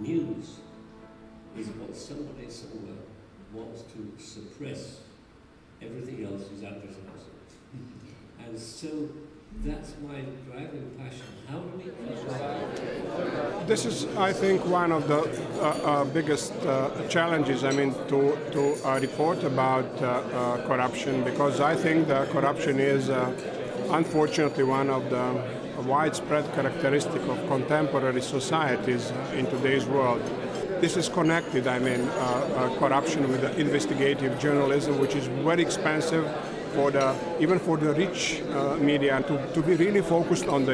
news is what somebody somewhere wants to suppress. Everything else is advertising. And so that's my driving passion. How do we... This is, I think, one of the biggest challenges, I mean, to report about corruption, because I think that corruption is, unfortunately, one of the widespread characteristic of contemporary societies in today's world. This is connected, I mean, corruption with the investigative journalism, which is very expensive even for the rich media to be really focused on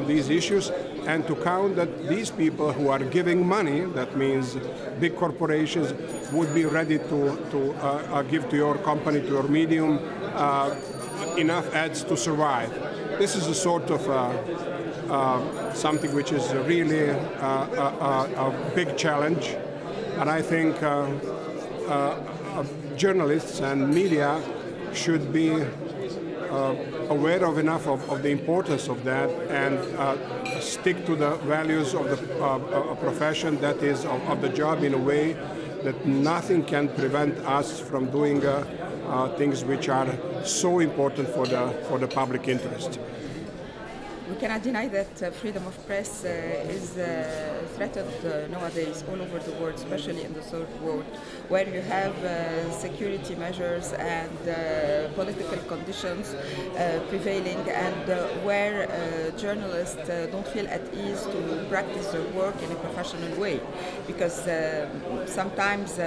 these issues and to count that these people who are giving money, that means big corporations, would be ready to give to your company, to your medium, enough ads to survive. This is a sort of something which is really a big challenge, and I think journalists and media should be aware of enough of the importance of that and stick to the values of the profession, that is of the job, in a way that nothing can prevent us from doing things which are so important for the public interest. We cannot deny that freedom of press is threatened nowadays all over the world, especially in the third world, where you have security measures and political conditions prevailing, and where journalists don't feel at ease to practice their work in a professional way, because sometimes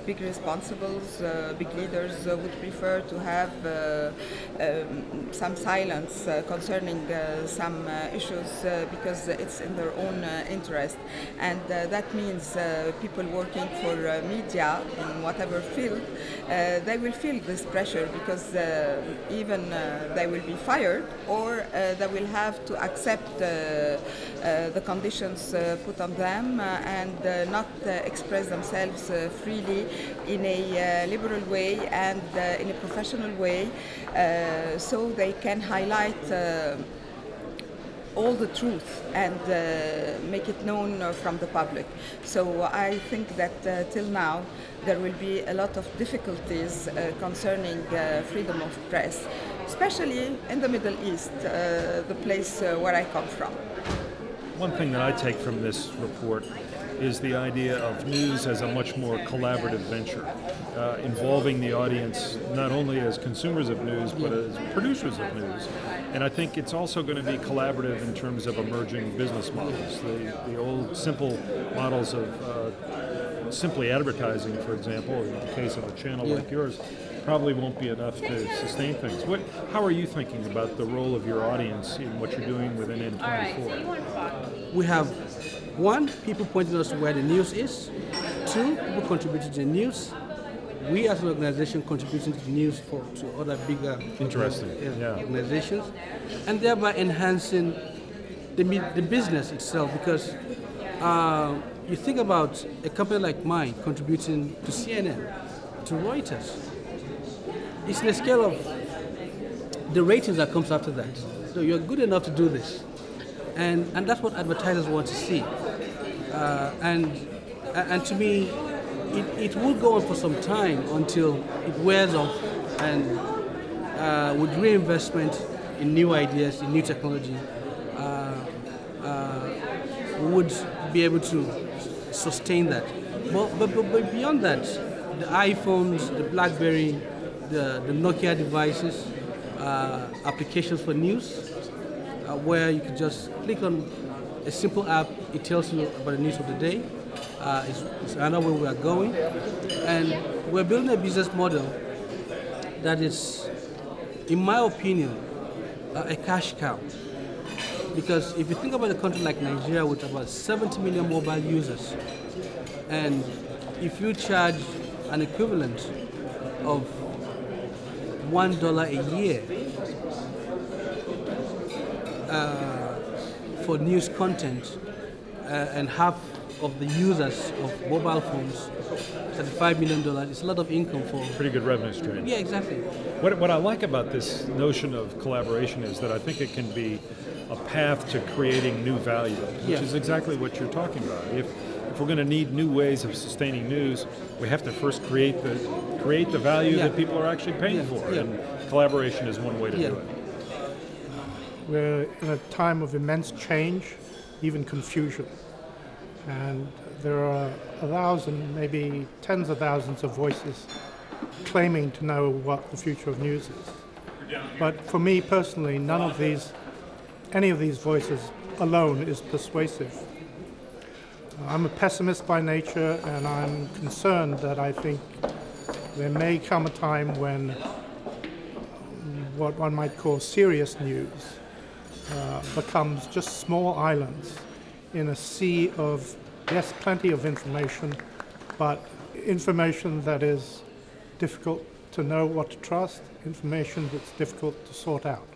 big responsibles, big leaders would prefer to have some silence concerning some issues because it's in their own interest, and that means people working for media in whatever field, they will feel this pressure because even they will be fired, or they will have to accept the conditions put on them and not express themselves freely in a liberal way and in a professional way, so they can highlight all the truth and make it known from the public. So I think that till now there will be a lot of difficulties concerning freedom of press, especially in the Middle East, the place where I come from. One thing that I take from this report is the idea of news as a much more collaborative venture, involving the audience not only as consumers of news, but as producers of news. And I think it's also going to be collaborative in terms of emerging business models. The old simple models of simply advertising, for example, in the case of a channel like yours, probably won't be enough to sustain things. How are you thinking about the role of your audience in what you're doing within N24? We have, one, people pointing us to where the news is. Two, people contributing to the news. We as an organization contributing to the news to other bigger organizations, and thereby enhancing the business itself, because you think about a company like mine contributing to CNN, to Reuters. It's in a scale of the ratings that comes after that. So you're good enough to do this. And that's what advertisers want to see. And to me, it will go on for some time until it wears off, and with reinvestment in new ideas, in new technology, we would be able to sustain that. But beyond that, the iPhones, the BlackBerry, the Nokia devices, applications for news, where you can just click on a simple app, it tells you about the news of the day. It's another way we are going. And we're building a business model that is, in my opinion, a cash cow. Because if you think about a country like Nigeria with about 70 million mobile users, and if you charge an equivalent of $1 a year for news content, and half of the users of mobile phones, $35 million, it's a lot of income for... Pretty good revenue stream. Yeah, exactly. What I like about this notion of collaboration is that I think it can be a path to creating new value, which is exactly what you're talking about. if we're going to need new ways of sustaining news, we have to first create the value that people are actually paying for, and collaboration is one way to do it. We're in a time of immense change, even confusion, and there are 1,000, maybe tens of thousands of voices claiming to know what the future of news is. But for me personally, any of these voices alone is persuasive. I'm a pessimist by nature, and I'm concerned that I think there may come a time when what one might call serious news becomes just small islands in a sea of, yes, plenty of information, but information that is difficult to know what to trust, information that's difficult to sort out.